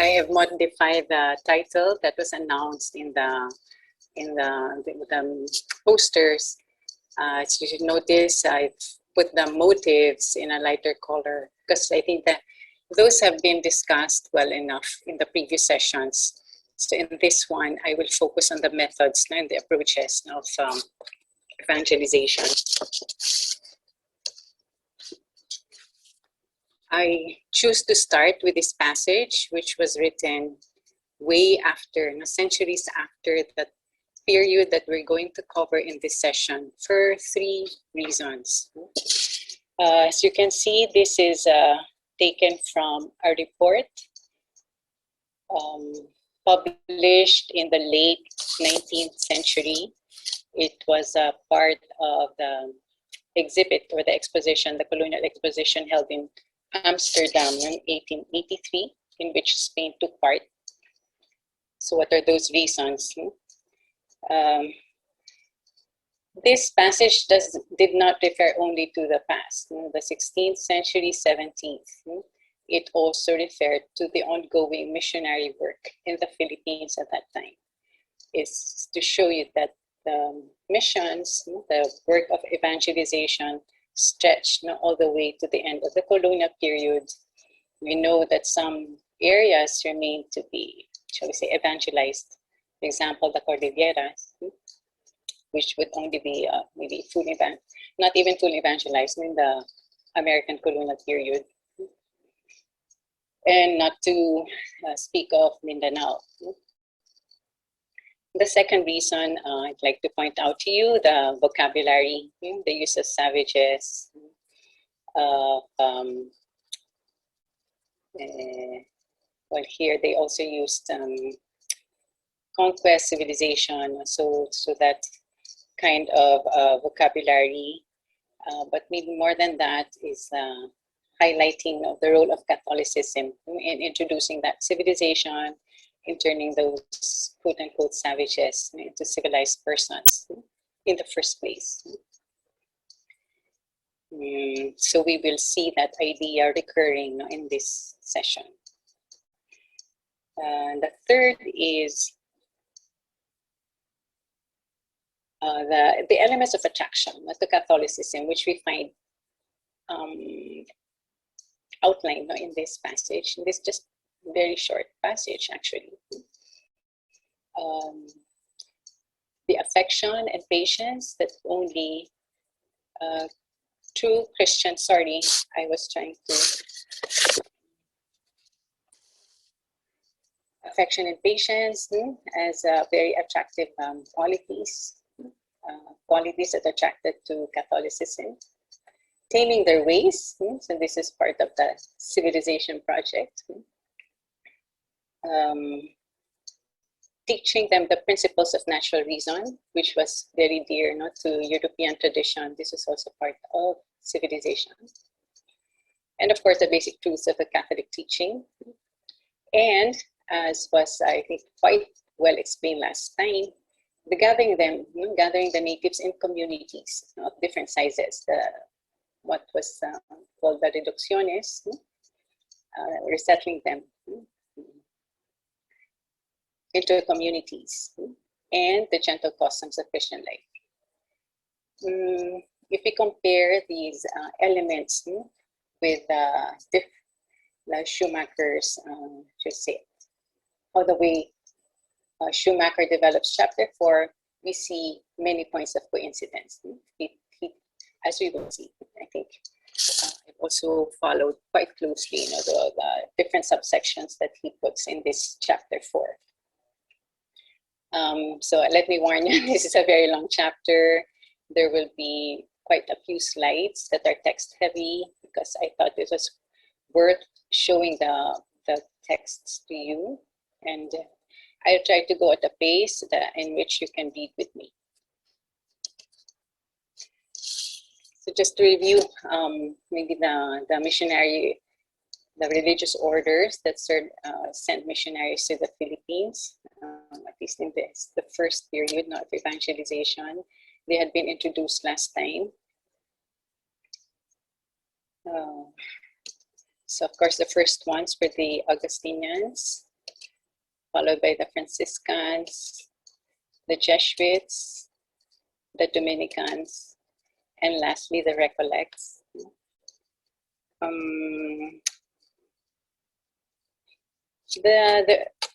I have modified the title that was announced in the posters. As you should notice, I've put the motives in a lighter color because I think that those have been discussed well enough in the previous sessions. So in this one, I will focus on the methods and the approaches of evangelization. I choose to start with this passage, which was written way after, centuries after the period that we're going to cover in this session for 3 reasons. As you can see, this is taken from a report published in the late 19th century. It was a part of the exhibit or the exposition, the colonial exposition held in Amsterdam in 1883, in which Spain took part. So what are those reasons? This passage did not refer only to the past, the 16th century, 17th. It also referred to the ongoing missionary work in the Philippines at that time. It's to show you that the missions, the work of evangelization, stretched all the way to the end of the colonial period. We know that some areas remain to be, shall we say, evangelized. For example, the Cordilleras, which would only be maybe not even fully evangelized in the American colonial period. And not to speak of Mindanao. The second reason I'd like to point out to you, the vocabulary, the use of savages, well, here they also used conquest, civilization, so that kind of vocabulary, but maybe more than that is highlighting of the role of Catholicism in introducing that civilization, in turning those quote-unquote savages into civilized persons in the first place. So we will see that idea recurring in this session. The third is the elements of attraction to Catholicism, which we find outlined in this passage. This just very short passage, actually. The affection and patience that only true Christian, sorry, I was trying to. Affection and patience as very attractive qualities, qualities that attracted to Catholicism. Taming their ways, so this is part of the civilization project. Teaching them the principles of natural reason, which was very dear to European tradition. This is also part of civilization. And of course, the basic truths of the Catholic teaching. And as was, I think, quite well explained last time, gathering the natives in communities of different sizes, what was called the reducciones, resettling them into communities, and the gentle customs of Christian life. If we compare these elements with the Schumacher's, just say, how the way Schumacher develops chapter 4, we see many points of coincidence. As we will see, I think I've also followed quite closely the different subsections that he puts in this chapter 4. So let me warn you, this is a very long chapter. There will be quite a few slides that are text heavy because I thought it was worth showing the texts to you. And I'll try to go at a pace in which you can read with me. So just to review, maybe the missionary, the religious orders that sent missionaries to the Philippines, at least in the first period of evangelization. They had been introduced last time. So of course, the first ones were the Augustinians, followed by the Franciscans, the Jesuits, the Dominicans, and lastly, the Recollects.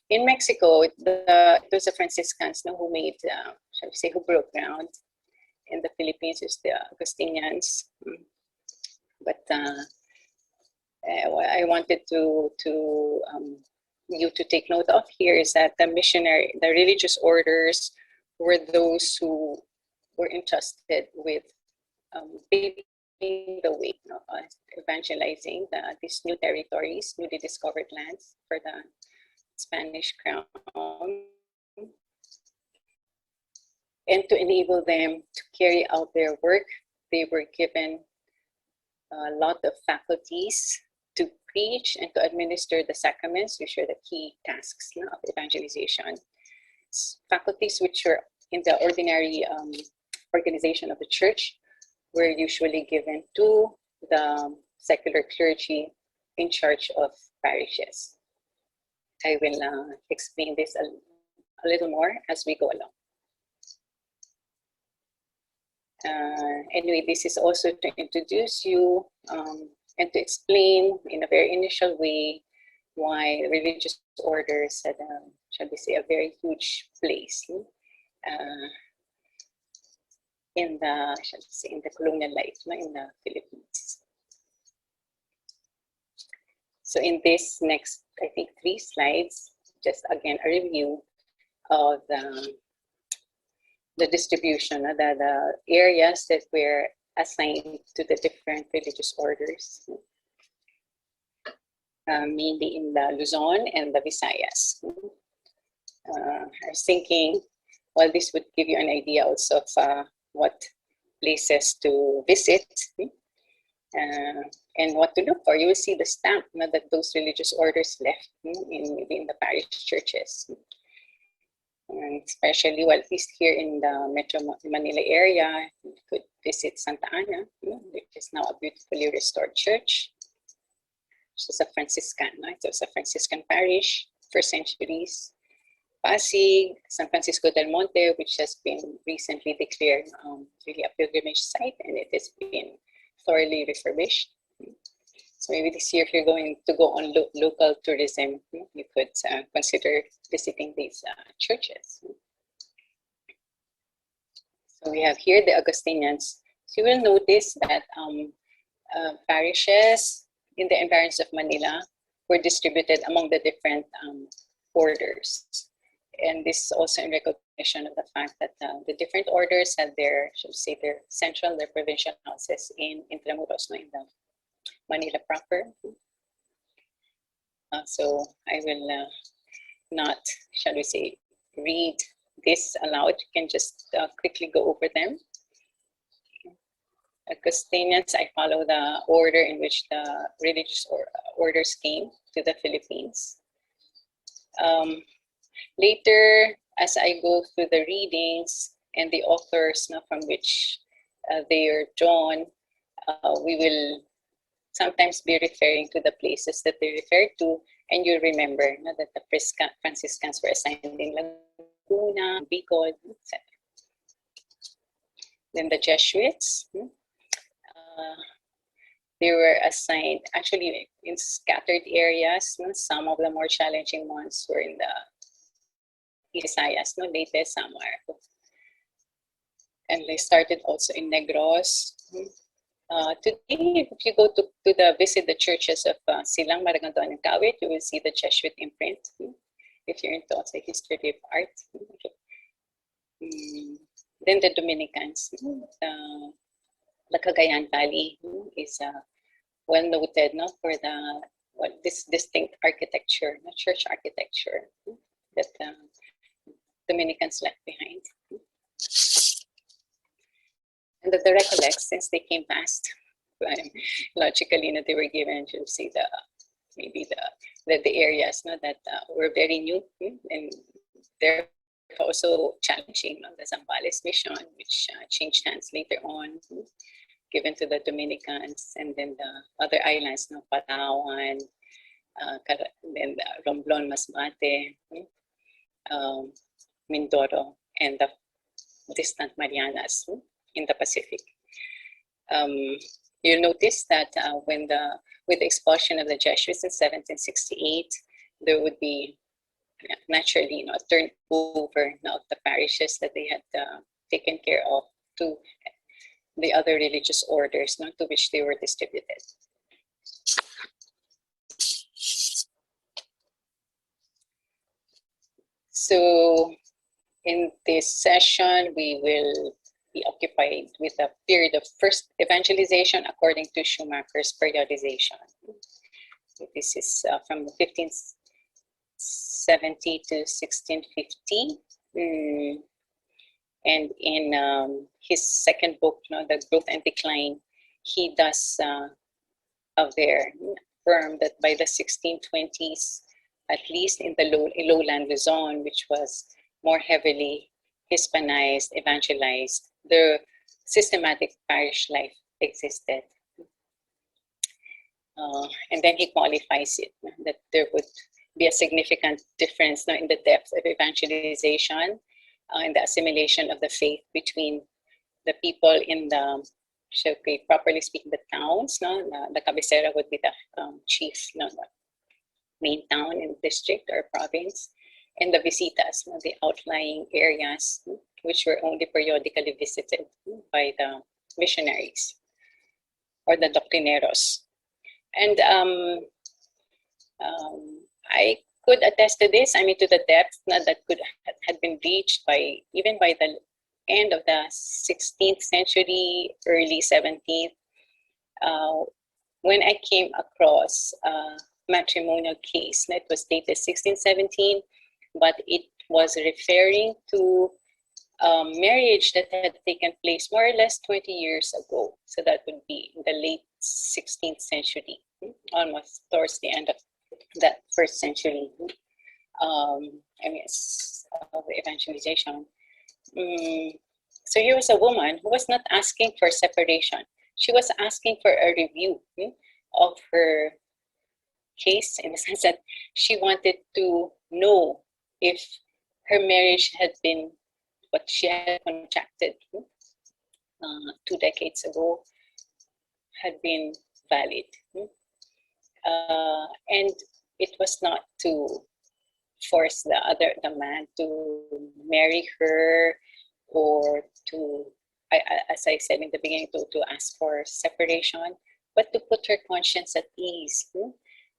In Mexico, it was the Franciscans who made, shall we say, who broke ground. In the Philippines, it's the Augustinians. But what I wanted you to take note of here is that the religious orders were those who were entrusted with paving the way, evangelizing these new territories, newly discovered lands for the Spanish crown, and to enable them to carry out their work. They were given a lot of faculties to preach and to administer the sacraments, which are the key tasks of evangelization. Faculties which were in the ordinary organization of the church were usually given to the secular clergy in charge of parishes. I will explain this a little more as we go along. Anyway, this is also to introduce you and to explain in a very initial way why religious orders had, shall we say, a very huge place in the, shall we say, in the colonial life in the Philippines. So in this next, I think, 3 slides, just again a review of the distribution, the areas that were assigned to the different religious orders, mainly in the Luzon and the Visayas. I was thinking, well, this would give you an idea also of what places to visit and what to look for. You will see the stamp that those religious orders left in the parish churches. And especially, well, at least here in the Metro Manila area, you could visit Santa Ana, which is now a beautifully restored church. Which is a Franciscan, it was a Franciscan parish for centuries. Pasig, San Francisco del Monte, which has been recently declared really a pilgrimage site, and it has been thoroughly refurbished. So maybe this year, if you're going to go on local tourism, you could consider visiting these churches. So we have here the Augustinians. So you will notice that parishes in the environs of Manila were distributed among the different orders. And this is also in recognition of the fact that the different orders had their, should we say, their central, their provincial houses in Intramuros, in the Manila proper. So I will not, shall we say, read this aloud. You can just quickly go over them. Augustinians, I follow the order in which the religious orders came to the Philippines. Later, as I go through the readings and the authors from which they are drawn, we will sometimes be referring to the places that they refer to, and you remember that the Franciscans were assigned in Laguna, Bicol, etc. Then the Jesuits, they were assigned actually in scattered areas. Some of the more challenging ones were in the Visayas, Leyte, Samar. And they started also in Negros. Today, if you go to visit the churches of Silang, Maragondon, and Kawit, you will see the Jesuit imprint. If you're into also history of art. Then the Dominicans. The Cagayan Valley is well noted for this distinct architecture, church architecture that Dominicans left behind. And the Recollects, since they came past, logically, they were given to see maybe the areas that were very new, and they're also challenging. The Zambales mission, which changed hands later on, given to the Dominicans, and then the other islands, Palawan, then Romblon, Masbate. Mindoro, and the distant Marianas in the Pacific. You'll notice that with the expulsion of the Jesuits in 1768, there would be naturally a turnover of the parishes that they had taken care of to the other religious orders to which they were distributed. So in this session, we will be occupied with a period of first evangelization according to Schumacher's periodization. This is from 1570 to 1650. And in his second book, The Growth and Decline, he does affirm that by the 1620s, at least in the lowland Luzon, which was more heavily Hispanized, evangelized, the systematic parish life existed. And then he qualifies it, that there would be a significant difference in the depth of evangelization and the assimilation of the faith between the people in the, properly speaking, the towns. The cabecera would be the chief, the main town in district or province, and the visitas, the outlying areas, which were only periodically visited by the missionaries or the doctrineros. And I could attest to this, to the depth that had been reached even by the end of the 16th century, early 17th, when I came across a matrimonial case that was dated 1617, but it was referring to marriage that had taken place more or less 20 years ago. So that would be in the late 16th century, almost towards the end of that first century. Of evangelization. So here was a woman who was not asking for separation. She was asking for a review of her case, in the sense that she wanted to know if her marriage had been what she had contracted 2 decades ago had been valid. And it was not to force the man to marry her, or to, as I said in the beginning, to ask for separation, but to put her conscience at ease.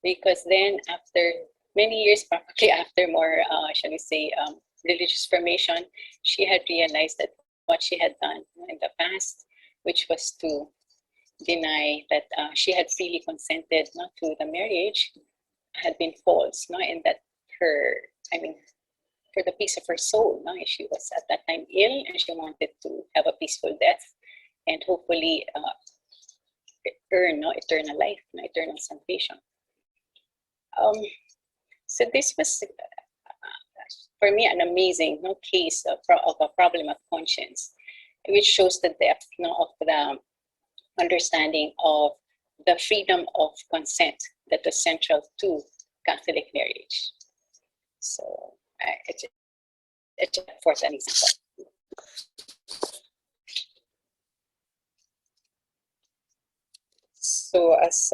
Because then after many years, probably after more, shall we say, religious formation, she had realized that what she had done in the past, which was to deny that she had freely consented to the marriage, had been false, and that her, for the peace of her soul, she was at that time ill and she wanted to have a peaceful death and hopefully earn eternal life, eternal salvation. So this was, for me, an amazing case of a problem of conscience, which shows the depth of the understanding of the freedom of consent that was central to Catholic marriage. So it's for an example. So as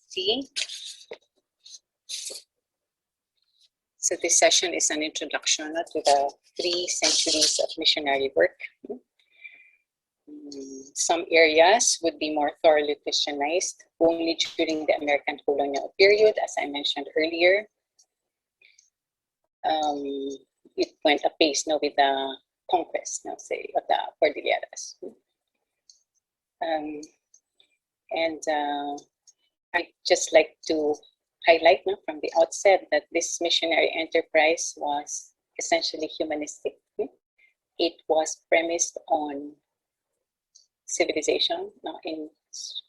see, so this session is an introduction to the 3 centuries of missionary work. Some areas would be more thoroughly Christianized only during the American colonial period, as I mentioned earlier. It went apace with the conquest, say, of the Cordilleras. I'd just like to highlight from the outset that this missionary enterprise was essentially humanistic. It was premised on civilization, in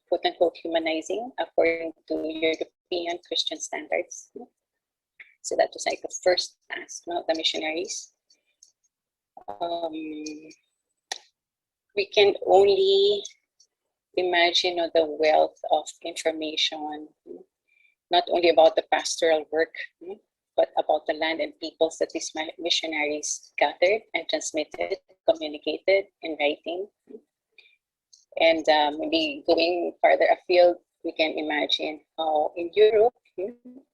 quote-unquote humanizing according to European Christian standards. So that was like the first task of the missionaries. We can only imagine the wealth of information, not only about the pastoral work but about the land and peoples that these missionaries gathered and transmitted, communicated in writing. And maybe going farther afield, we can imagine how in Europe,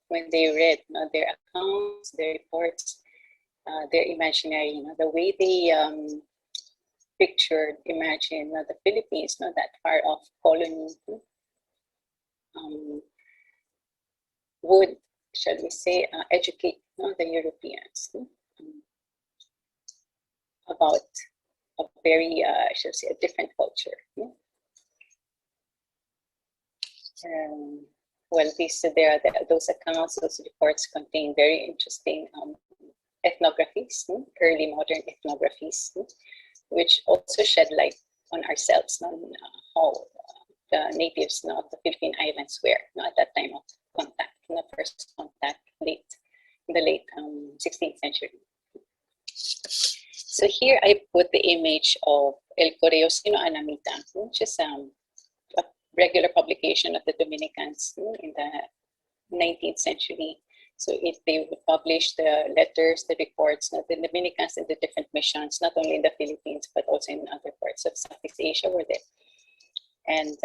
when they read their accounts, their reports, their imaginary, the way they pictured, imagined the Philippines, not that far off colony, would, shall we say, educate the Europeans about a very, shall we say, a different culture. Well, those accounts, those reports contain very interesting ethnographies, early modern ethnographies, which also shed light on ourselves, on how the natives of the Philippine Islands were at that time of contact, first contact, in the late 16th century. So here I put the image of El Correo Sino Anamita, which is a regular publication of the Dominicans in the 19th century. So they would publish the letters, the reports, the Dominicans and the different missions, not only in the Philippines, but also in other parts of Southeast Asia were there. And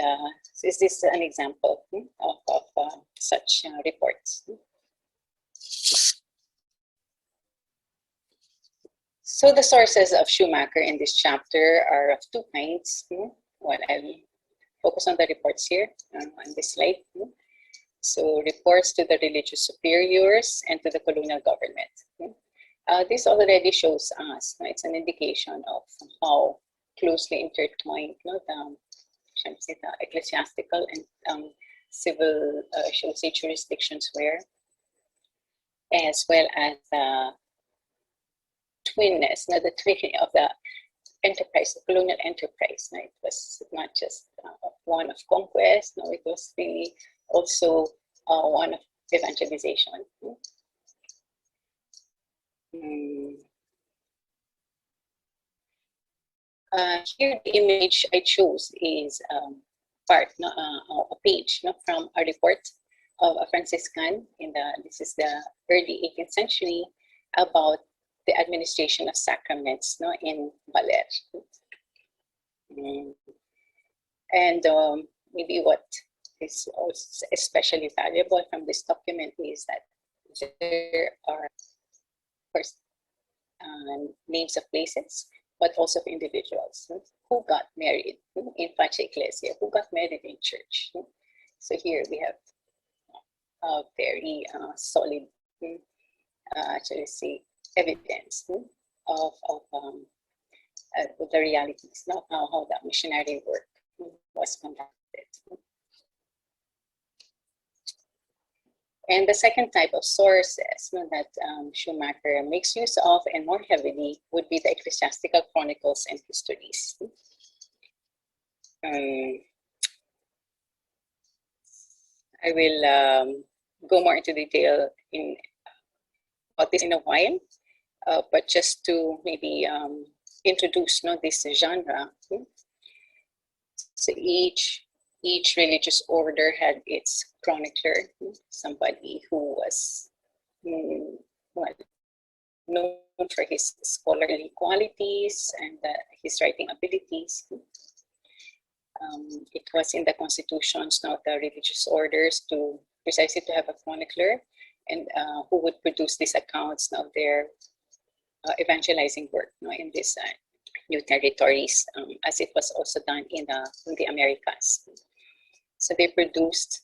so is this an example of such reports? So the sources of Schumacher in this chapter are of two kinds. Well, I'll focus on the reports here on this slide. So reports to the religious superiors and to the colonial government. This already shows us, it's an indication of how closely intertwined the ecclesiastical and civil, shall we say, jurisdictions were, as well as the twinness, the twinning of the enterprise, the colonial enterprise. It was not just one of conquest, it was really also one of evangelization. Here the image I chose is a page from a report of a Franciscan this is the early 18th century, about the administration of sacraments in Baler. And maybe what is also especially valuable from this document is that there are, of course, names of places, but also of individuals who got married in Pace Ecclesia, who got married in church. So here we have a very solid, shall we say, evidence of the realities, how that missionary work was conducted. And the second type of sources that Schumacher makes use of, and more heavily, would be the ecclesiastical chronicles and histories. I will go more into detail about this in a while, but just to maybe introduce this genre. So each religious order had its chronicler, somebody who was known for his scholarly qualities and his writing abilities. It was in the constitutions of the religious orders precisely to have a chronicler, and who would produce these accounts of their evangelizing work in these new territories, as it was also done in the Americas. So they produced,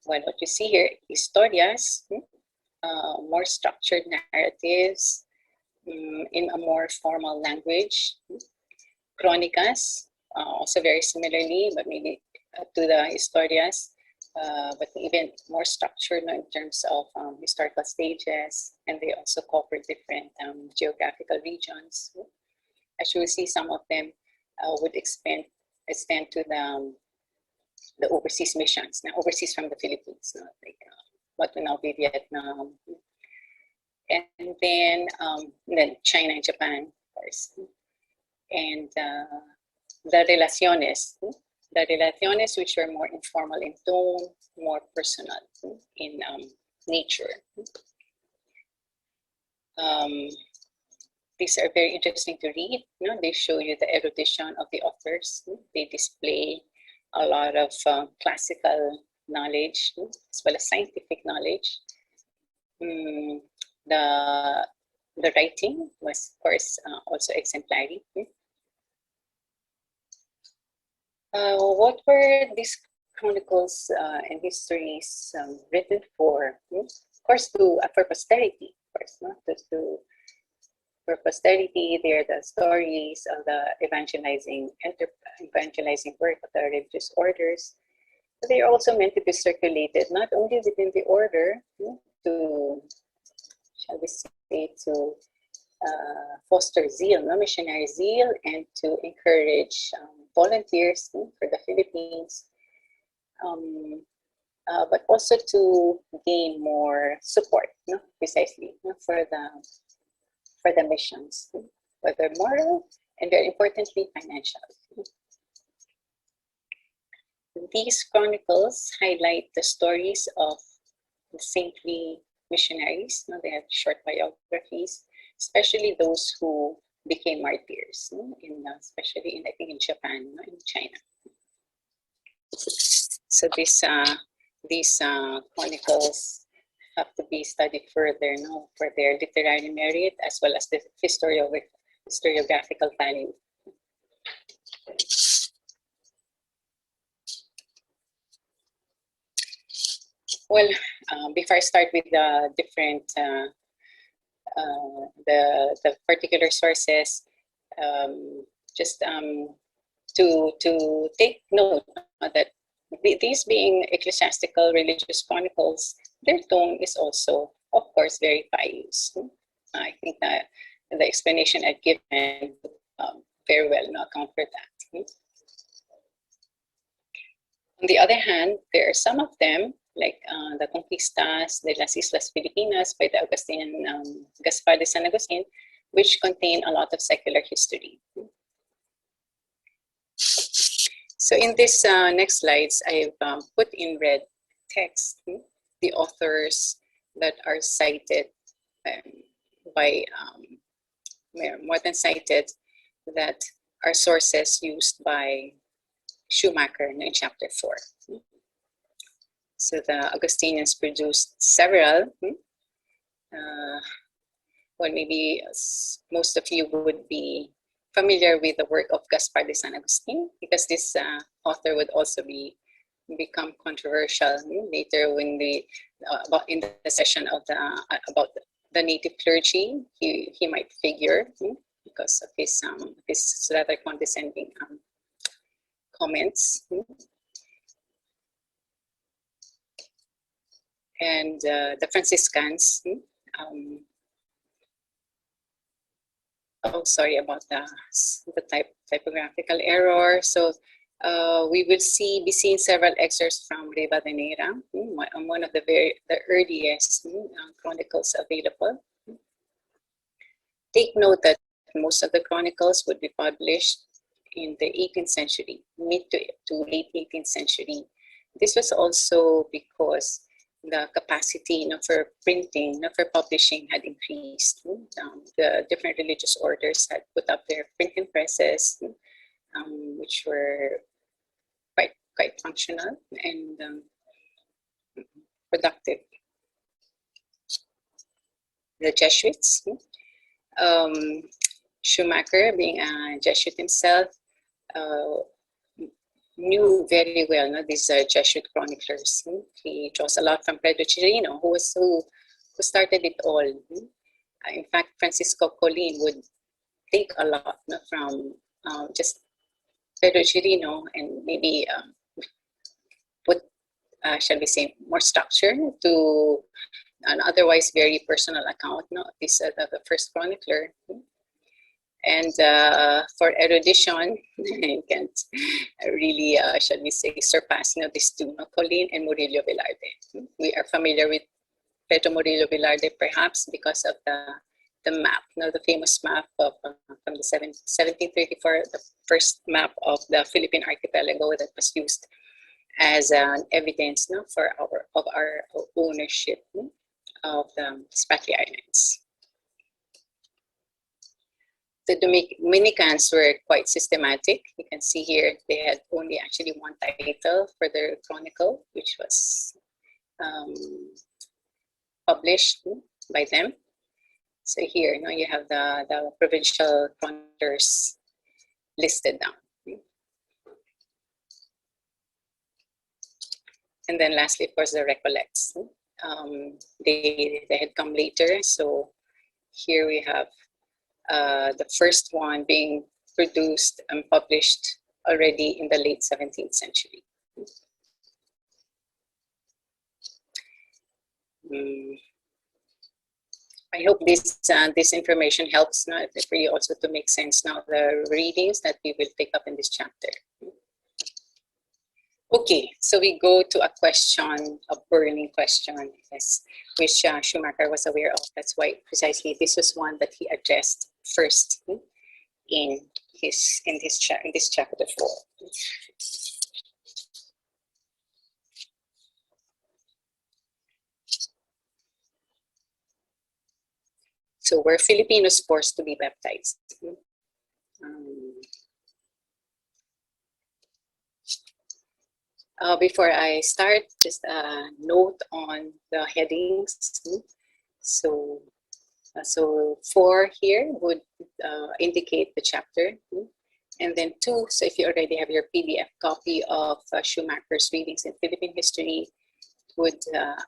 what you see here, historias, more structured narratives in a more formal language, chronicas, also very similarly, but maybe to the historias, but even more structured in terms of historical stages, and they also cover different geographical regions. As you will see, some of them would extend to the overseas missions, overseas from the Philippines, like what we know be Vietnam, and then China and Japan, of course, and the relaciones which were more informal in tone, more personal in nature. These are very interesting to read. They show you the erudition of the authors. They display a lot of classical knowledge as well as scientific knowledge. The writing was, of course, also exemplary. What were these chronicles and histories written for? Of course, for posterity. Of course, for posterity, they are the stories of the evangelizing work of the religious orders. But they are also meant to be circulated not only within the order to, shall we say, to foster zeal, missionary zeal, and to encourage volunteers for the Philippines, but also to gain more support, precisely for the missions, whether moral and very importantly financial. These chronicles highlight the stories of the saintly missionaries. They have short biographies, especially those who became martyrs, especially in, I think, in Japan, in China. So these chronicles have to be studied further, for their literary merit as well as the historiographical value. Well, before I start with the different the particular sources, just to take note that these being ecclesiastical religious chronicles, their tone is also, of course, very pious. I think that the explanation I've given very well account for that. On the other hand, there are some of them, like the Conquistas de las Islas Filipinas by the Augustinian Gaspar de San Agustin, which contain a lot of secular history. So in this next slides, I've put in red text the authors that are cited by, more than cited, that are sources used by Schumacher in chapter 4. So the Augustinians produced several. Well, maybe most of you would be familiar with the work of Gaspar de San Agustin, because this author would also become controversial later when in the session of about the native clergy. He might figure because of his rather condescending comments. And the Franciscans. Oh, sorry about the typographical error. So we will be seeing several excerpts from Rivadeneira, one of the earliest chronicles available. Take note that most of the chronicles would be published in the 18th century, mid to late 18th century. This was also because the capacity for printing, for publishing had increased. The different religious orders had put up their printing presses, which were quite functional and productive. The Jesuits, Schumacher, being a Jesuit himself, knew very well these Jesuit chroniclers. He draws a lot from Pedro Chirino, who started it all. In fact, Francisco Colin would take a lot from just Pedro Chirino and maybe put, shall we say, more structure to an otherwise very personal account. This the first chronicler. And for erudition, you can't really, shall we say, surpass these two, Colin and Murillo Velarde. We are familiar with Pedro Murillo Velarde perhaps because of the map, the famous map of, from the 1734, the first map of the Philippine archipelago that was used as an evidence of our ownership of the Spratly Islands. The Dominicans were quite systematic. You can see here they had only actually one title for their chronicle, which was published by them. So here, you have the provincial chroniclers listed down. And then lastly, of course, the recollects. They had come later. So here we have the first one being produced and published already in the late 17th century. I hope this information helps now for you also to make sense now of the readings that we will take up in this chapter. Okay, so we go to a question, a burning question, yes, which Schumacher was aware of. That's why precisely this was one that he addressed first in this chapter 4. So were Filipinos forced to be baptized? Before I start, just a note on the headings. So 4 here would indicate the chapter. And then 2, so if you already have your PDF copy of Schumacher's readings in Philippine history, would,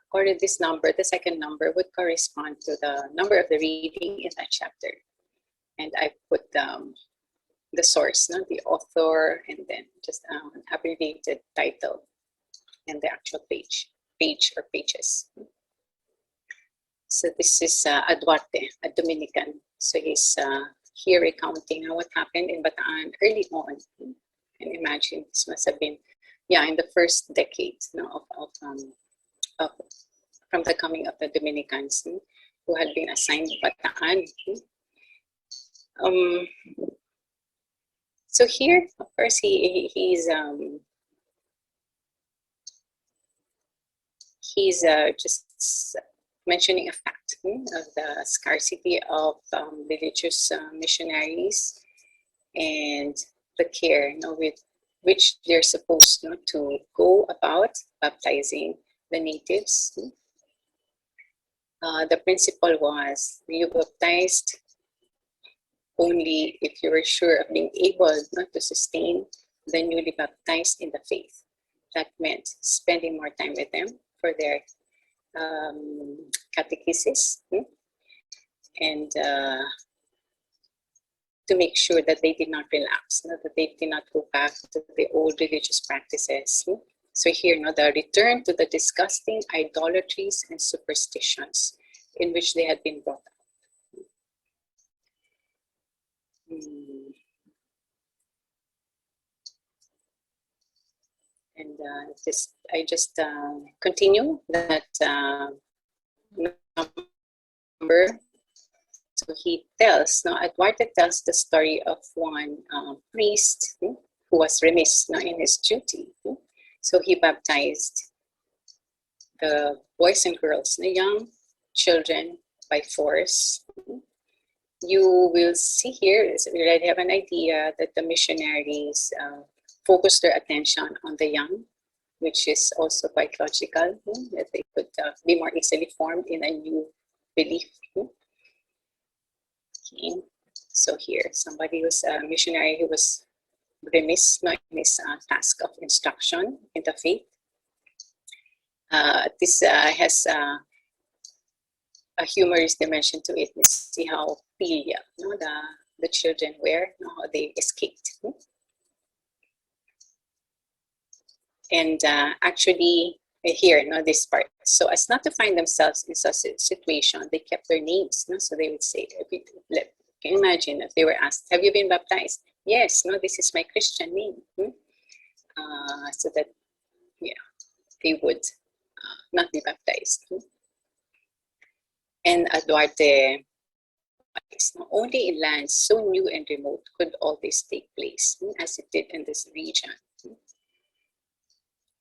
according to this number, the second number would correspond to the number of the reading in that chapter. And I put the source, the author, and then just an abbreviated title and the actual page or pages. So this is a Duarte, a Dominican. So he's here recounting what happened in Bataan early on. And imagine this must have been, in the first decade from the coming of the Dominicans who had been assigned Bataan. So here, of course, he's just mentioning a fact of the scarcity of religious missionaries and the care with which they're supposed to go about baptizing the natives. The principle was you baptized only if you were sure of being able to sustain the newly baptized in the faith. That meant spending more time with them for their catechesis and to make sure that they did not relapse, that they did not go back to the old religious practices. So here, the return to the disgusting idolatries and superstitions in which they had been brought up. And I just continue that number. So he tells, Eduardo tells the story of one priest who was remiss in his duty. So he baptized the boys and girls, the young children by force. You will see here, we already have an idea that the missionaries focused their attention on the young, which is also quite logical, that they could be more easily formed in a new belief. Okay. So here, somebody was a missionary who was remiss in his task of instruction in the faith. This has a humorous dimension to it. You see how Pilia, the children were, how they escaped. And actually, here, this part. So as not to find themselves in such a situation, they kept their names. So they would say, can you imagine if they were asked, have you been baptized? Yes, this is my Christian name. So that, they would not be baptized. And Duarte, only in lands so new and remote could all this take place, as it did in this region.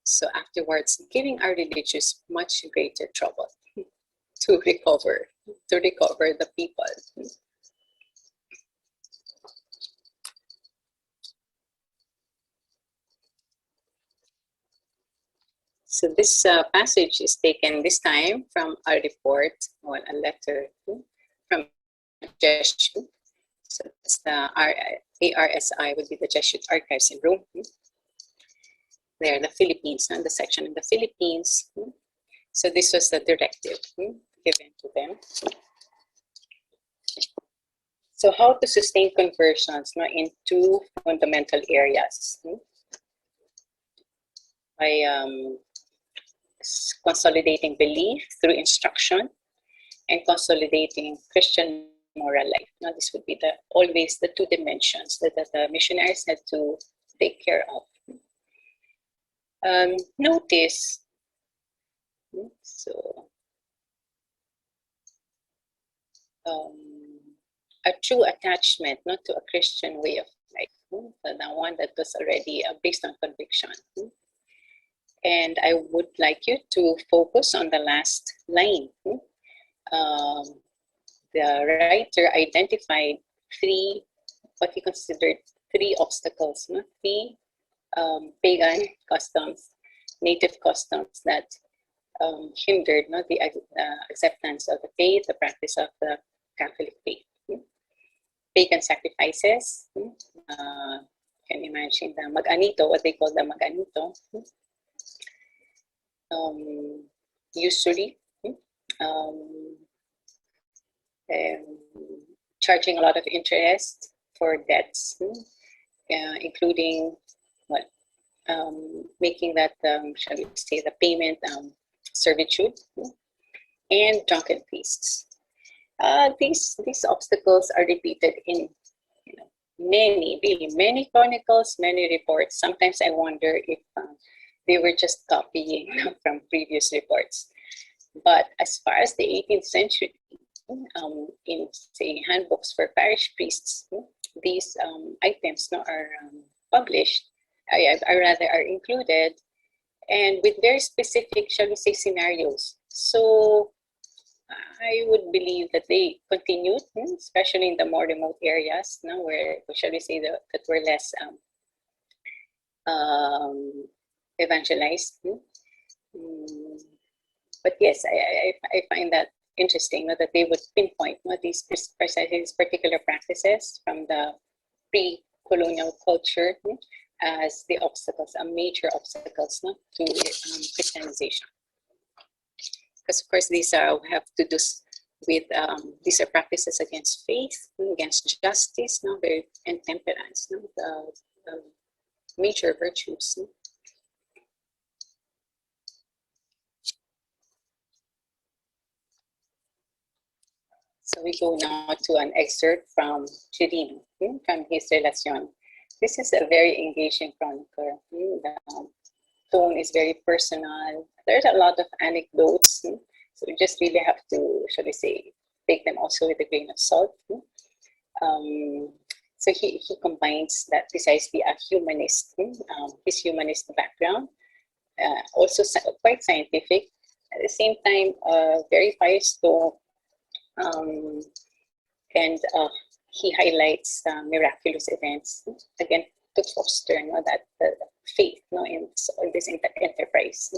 So afterwards, giving our religious much greater trouble to recover the people. So this passage is taken this time from a report or a letter from Jesuit. So it's the ARSI would be the Jesuit archives in Rome. There, the Philippines, the section in the Philippines. So this was the directive given to them. So how to sustain conversions in two fundamental areas by consolidating belief through instruction and consolidating Christian moral life. Now, this would be always the two dimensions that the missionaries had to take care of. Notice, so a true attachment, not to a Christian way of life, the one that was already based on conviction. And I would like you to focus on the last line. The writer identified what he considered three obstacles, three pagan customs, native customs that hindered the acceptance of the faith, the practice of the Catholic faith. Pagan sacrifices, can imagine the mag-anito, what they call the mag-anito, usury, charging a lot of interest for debts, including making that, shall we say, the payment servitude, and drunken priests. These obstacles are repeated in many chronicles, many reports. Sometimes I wonder if they were just copying from previous reports. But as far as the 18th century, in say handbooks for parish priests, these items are published, are included, and with very specific, shall we say, scenarios. So I would believe that they continued, especially in the more remote areas, where, shall we say, that were less evangelized. But yes, I find that interesting that they would pinpoint these particular practices from the pre-colonial culture as the obstacles, major obstacles to Christianization. Because of course these have to do with these are practices against faith, against justice, and temperance, the major virtues. So we go now to an excerpt from Chirino, from his Relación. This is a very engaging chronicle. The tone is very personal. There's a lot of anecdotes, so we just really have to, shall we say, take them also with a grain of salt. So he combines that precisely a humanist, his humanist background, also quite scientific, at the same time very pious tone, and he highlights miraculous events, again, to foster that faith in this enterprise.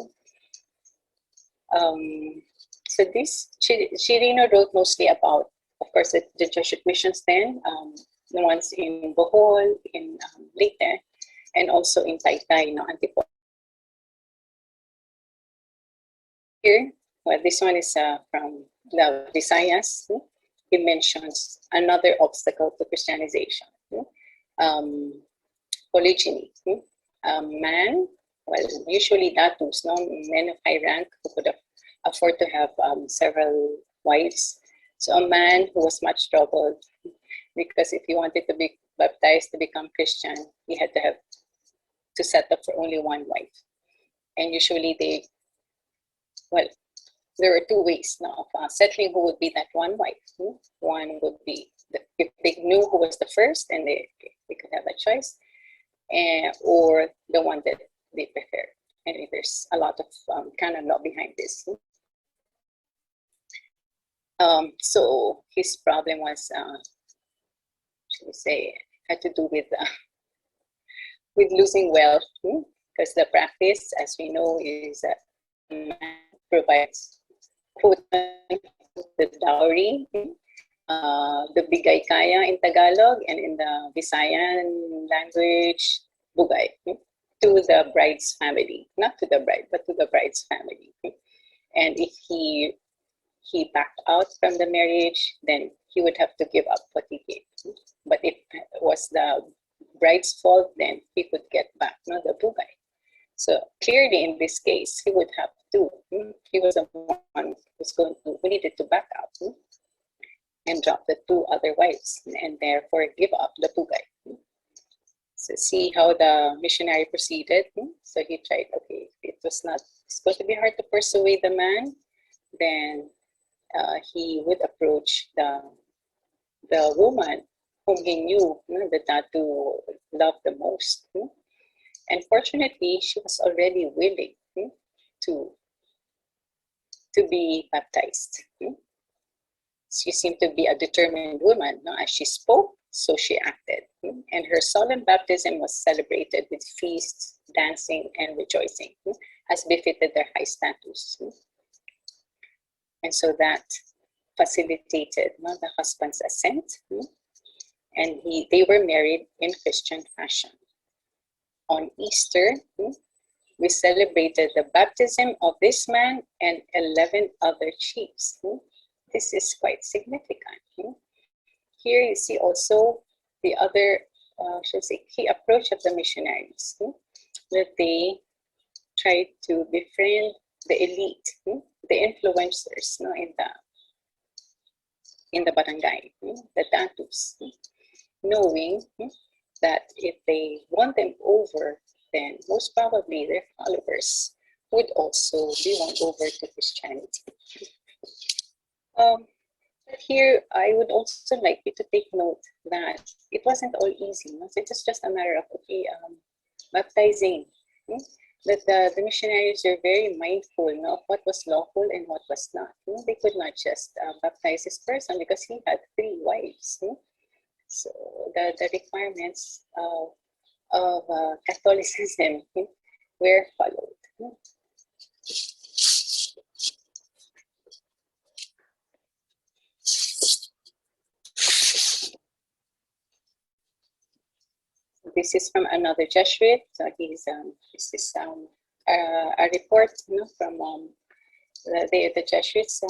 So this, Chirino wrote mostly about, of course, the Jesuit missions then, the ones in Bohol, in Leyte, and also in Taytay, Antipolo. Here, well, this one is from the Visayas. He mentions another obstacle to Christianization, polygyny. A man, well, usually datus, men of high rank who could afford to have several wives. So a man who was much troubled because if he wanted to be baptized to become Christian, he had to set up for only one wife. And usually there were two ways now of settling who would be that one wife. One would be, if they knew who was the first and they could have a choice, or the one that they prefer. And there's a lot of canon law behind this. So his problem was, should we say, had to do with losing wealth, because the practice, as we know, is man provides quote the dowry, the bigay kaya in Tagalog, and in the Visayan language, bugay, to the bride's family, not to the bride, but to the bride's family. And if he backed out from the marriage, then he would have to give up what he gave. But if it was the bride's fault, then he could get back the bugay. So clearly in this case, he would have to. He was the one who needed to back out and drop the two other wives and therefore give up the bugay. So see how the missionary proceeded. So he tried, okay, it's going to be hard to persuade the man, then he would approach the woman whom he knew that Datu loved the most. And fortunately, she was already willing to be baptized. She seemed to be a determined woman. As she spoke, so she acted. And her solemn baptism was celebrated with feasts, dancing, and rejoicing, as befitted their high status. And so that facilitated the husband's assent, and they were married in Christian fashion. On Easter, we celebrated the baptism of this man and 11 other chiefs. This is quite significant. Here you see also the other, key approach of the missionaries, that they tried to befriend the elite, the influencers in the barangay, the Datus, knowing that if they won them over, then most probably their followers would also be won over to Christianity. But here, I would also like you to take note that it wasn't all easy. So it was just a matter of, baptizing. That the missionaries were very mindful of what was lawful and what was not. They could not just baptize this person because he had 3 wives. So the requirements of Catholicism were followed. This is from another Jesuit. So this is a report from the Jesuits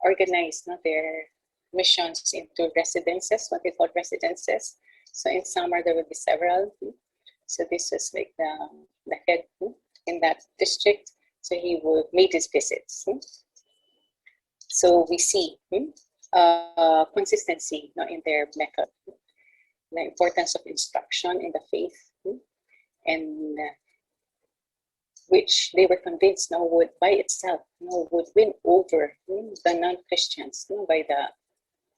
organized their missions into residences, what they call residences. So in summer there will be several. So this was like the head in that district. So he would make his visits. So we see consistency in their method. The importance of instruction in the faith, and which they were convinced would by itself would win over the non-Christians by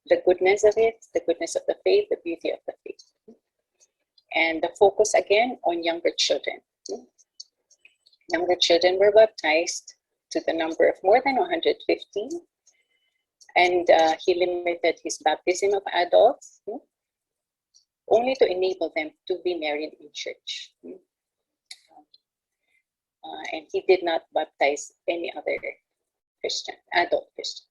the goodness of it, the goodness of the faith, the beauty of the faith. And the focus again on younger children. Younger children were baptized to the number of more than 150, and he limited his baptism of adults only to enable them to be married in church. And he did not baptize any other adults.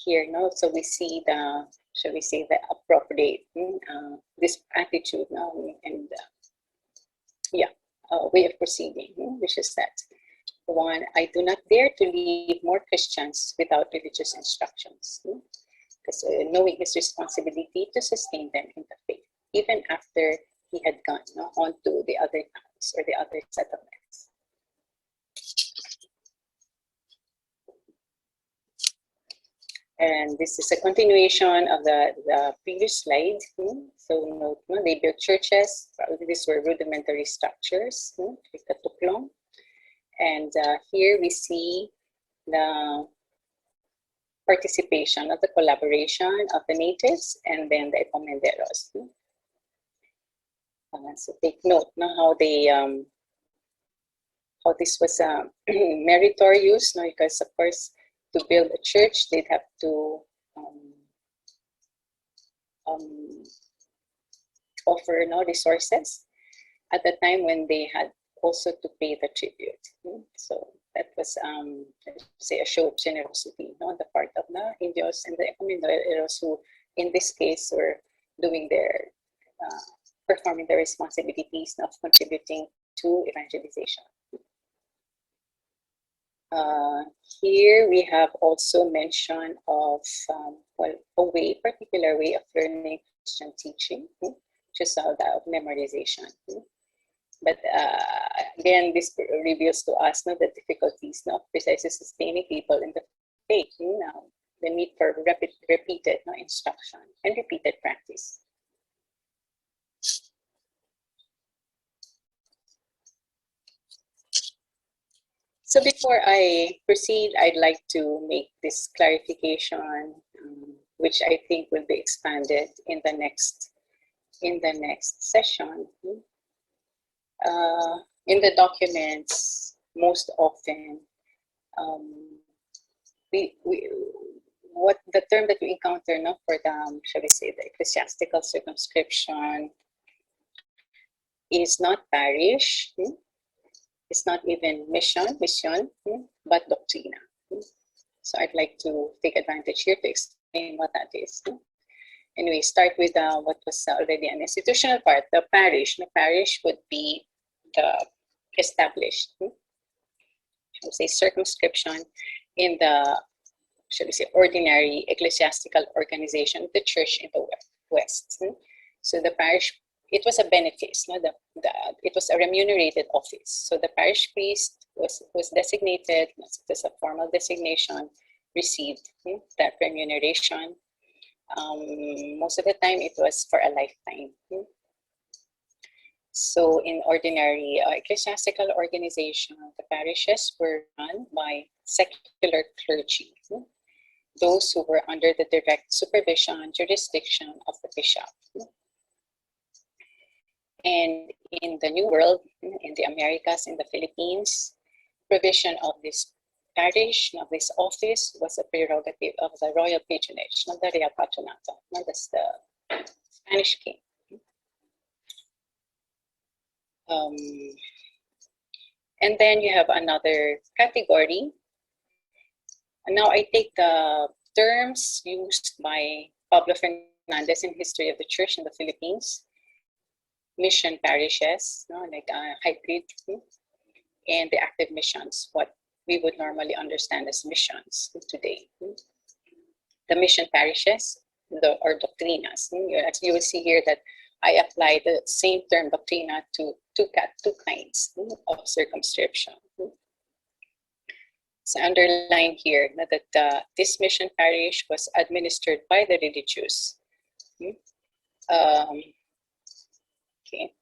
Here, so we see the appropriate this attitude and way of proceeding, which is that one, I do not dare to leave more Christians without religious instructions, because knowing his responsibility to sustain them in the faith, even after he had gone on to the other towns or the other settlements. And this is a continuation of the previous slide. So note, they built churches. Probably these were rudimentary structures, like the tuklong. And here we see the participation of the collaboration of the natives and then the encomenderos. So take note how they how this was meritorious, because of course to build a church they'd have to offer resources. at the time when they had also to pay the tribute. So that was, let's say, a show of generosity on the part of the Indios and the Ecomenderos, who in this case were doing their, performing their responsibilities of contributing to evangelization. Here we have also mention of a particular way of learning Christian teaching, which is the memorization. But again, this reveals to us the difficulties of precisely sustaining people in the faith, the need for repeated instruction and repeated practice. So before I proceed, I'd like to make this clarification, which I think will be expanded in the next session. In the documents, most often, what the term that we encounter for the, shall we say, the ecclesiastical circumscription is not parish. It's not even mission, but doctrina. So I'd like to take advantage here to explain what that is. Anyway, start with what was already an institutional part, the parish. The parish would be the established, shall we say, circumscription in the, shall we say, ordinary ecclesiastical organization of the church in the West. So the parish, it was a benefice, it was a remunerated office. So the parish priest was designated, as a formal designation, received that remuneration. Most of the time it was for a lifetime. So in ordinary ecclesiastical organization, the parishes were run by secular clergy, those who were under the direct supervision, jurisdiction of the bishop. And in the New World, in the Americas, in the Philippines, provision of this parish, of this office, was a prerogative of the royal patronage, not the Real Patronato. That's the Spanish king. And then you have another category. And now I take the terms used by Pablo Fernandez in History of the Church in the Philippines. Mission parishes, like hybrid, and the active missions, what we would normally understand as missions today. The mission parishes, or doctrinas. As you will see here that I apply the same term doctrina to two kinds of circumscription. So underline here that this mission parish was administered by the religious. Okay.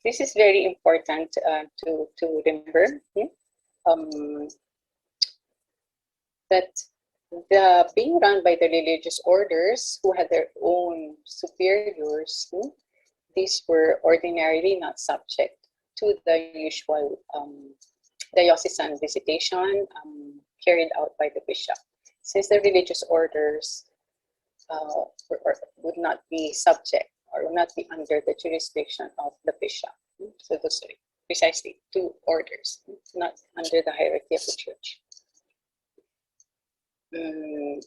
This is very important to remember, that being run by the religious orders who had their own superiors, these were ordinarily not subject to the usual diocesan visitation carried out by the bishop, since the religious orders would not be subject or would not be under the jurisdiction of the bishop. So those are precisely two orders, not under the hierarchy of the church.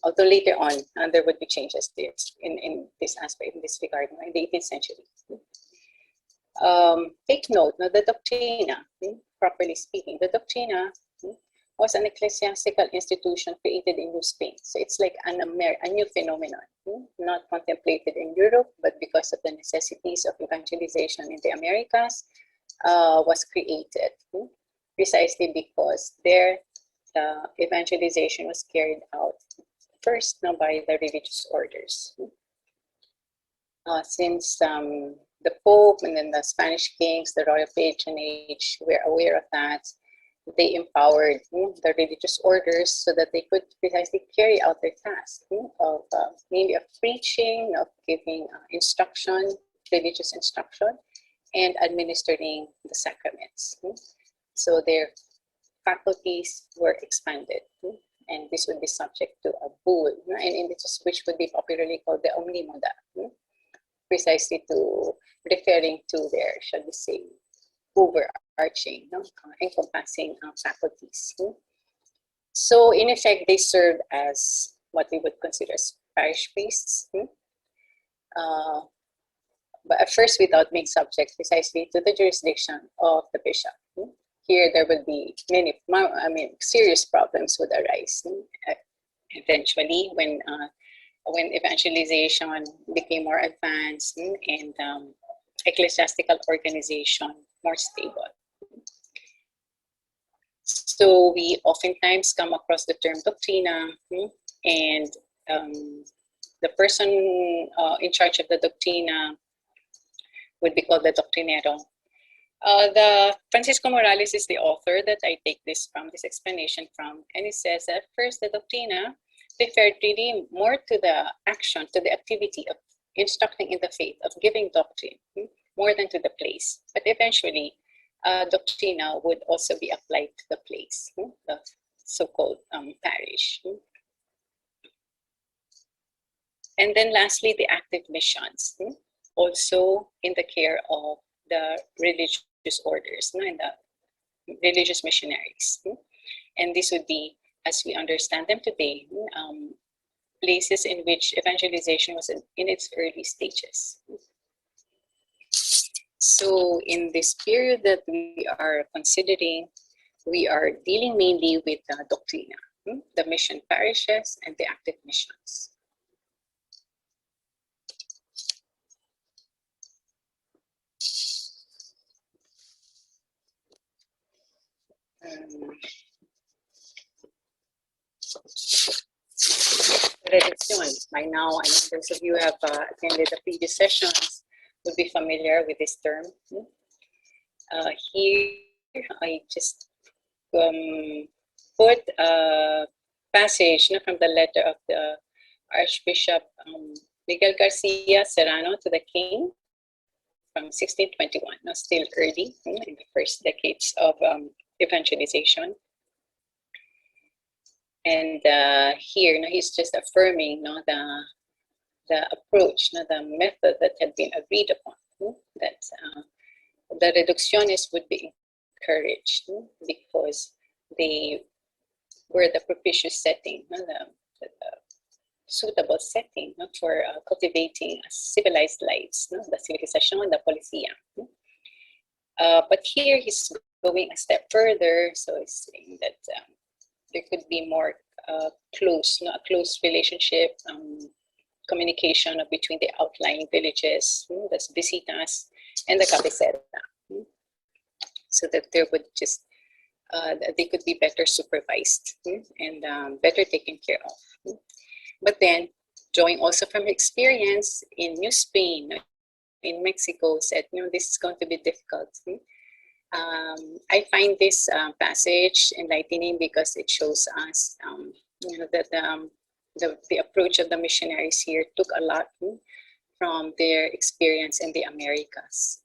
Although later on, there would be changes in this aspect, in this regard, in the 18th century. Take note, now the doctrina, properly speaking, the doctrina was an ecclesiastical institution created in New Spain. So it's like a new phenomenon, not contemplated in Europe, but because of the necessities of evangelization in the Americas, was created, precisely because there the evangelization was carried out first by the religious orders. Since the Pope and then the Spanish kings, the royal patronage, were aware of that, they empowered the religious orders so that they could precisely carry out their task of mainly of preaching, of giving instruction, religious instruction, and administering the sacraments. So their faculties were expanded and this would be subject to a bull, and in this, which would be popularly called the omnimoda, precisely to referring to their, shall we say, overarching, encompassing faculties. So in effect, they serve as what we would consider as parish priests, but at first without being subject precisely to the jurisdiction of the bishop. Here there will be many, serious problems would arise. Eventually, when evangelization became more advanced and ecclesiastical organization more stable. So we oftentimes come across the term doctrina, and the person in charge of the doctrina would be called the doctrinero. The Francisco Morales is the author that I take this explanation from, and he says that first the doctrina referred really more to the action, to the activity of instructing in the faith, of giving doctrine, more than to the place. But eventually, doctrina would also be applied to the place, the so-called parish. And then lastly, the active missions, also in the care of the religious orders, and the religious missionaries. And this would be, as we understand them today, places in which evangelization was in its early stages. So in this period that we are considering, we are dealing mainly with the doctrina, the mission parishes, and the active missions. Reduction. By now, I know those of you who have attended the previous sessions would be familiar with this term. Here, I just put a passage from the letter of the Archbishop Miguel Garcia Serrano to the king from 1621, still early in the first decades of evangelization. And here, he's just affirming the approach, the method that had been agreed upon, that the reducciones would be encouraged because they were the propitious setting, the suitable setting for cultivating civilized lives, the civilization, the policia. But here he's going a step further, so he's saying that there could be more a close relationship, communication between the outlying villages, the visitas, and the cabecera, so that there would just they could be better supervised and better taken care of. But then, drawing also from experience in New Spain, in Mexico, said, this is going to be difficult. I find this passage enlightening because it shows us that the approach of the missionaries here took a lot from their experience in the Americas.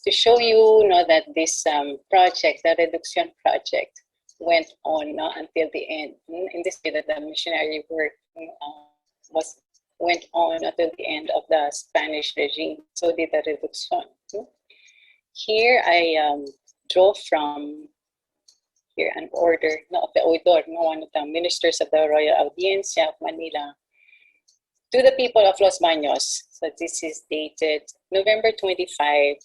To show you that this project, the Reduction project, went on until the end. In this way that the missionary work went on until the end of the Spanish regime. So did the Reduction. Here I draw from here an order of the Oidor, one of the ministers of the Royal Audiencia of Manila, to the people of Los Baños. So this is dated November 25,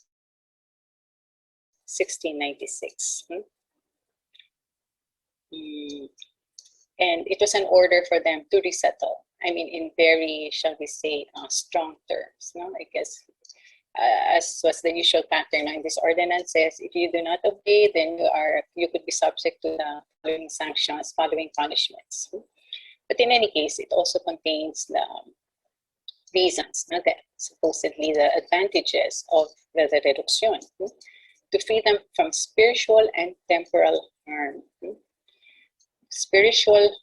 1696. And it was an order for them to resettle. I mean, in very, shall we say, strong terms. I guess, as was the usual pattern in these ordinances, if you do not obey, then you could be subject to the following sanctions, following punishments. But in any case, it also contains the reasons, that supposedly the advantages of the reduction, to free them from spiritual and temporal harm. Spiritual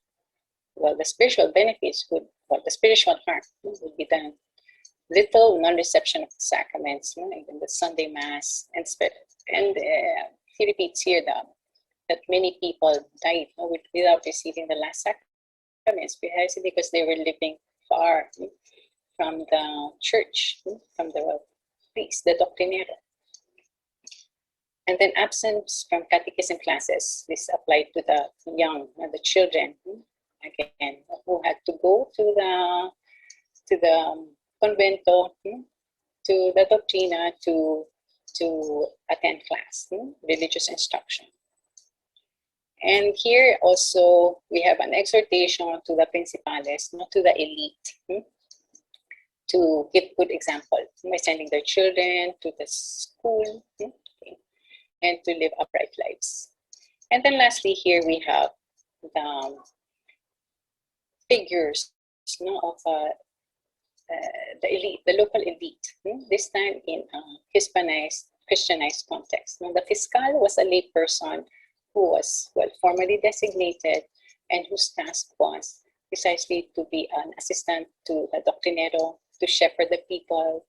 the spiritual benefits the spiritual harm would be the little non-reception of the sacraments, even the Sunday Mass, and he repeats here that many people died without receiving the last sacraments precisely because they were living far from the church, from the priest, the doctrinero. And then absence from catechism classes. This applied to the young, the children, again, who had to go to the convento, to the doctrina to attend class, religious instruction. And here also we have an exhortation to the principales, not to the elite, to give good example by sending their children to the school, and to live upright lives. And then lastly, here we have the figures of the elite, the local elite, this time in a Christianized context. Now, the fiscal was a lay person who was formally designated and whose task was precisely to be an assistant to the doctrinero, to shepherd the people,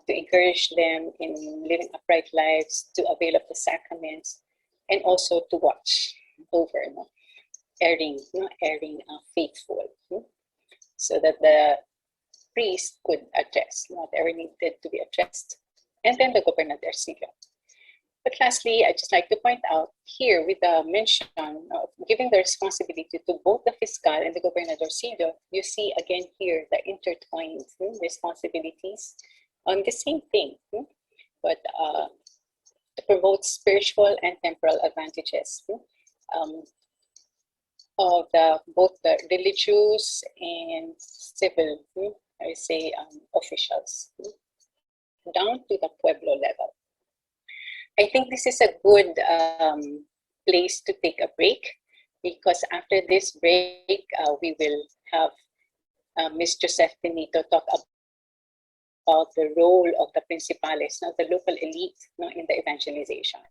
to encourage them in living upright lives, to avail of the sacraments, and also to watch over erring faithful, so that the priest could address whatever needed to be addressed, and then the gobernadorcillo. But lastly, I'd just like to point out here with the mention of giving the responsibility to both the fiscal and the gobernadorcillo, you see again here the intertwined responsibilities on the same thing, but to promote spiritual and temporal advantages of both the religious and civil, officials, down to the pueblo level. I think this is a good place to take a break, because after this break, we will have Ms. Joseph Benito talk about the role of the principales, the local elite, in the evangelization.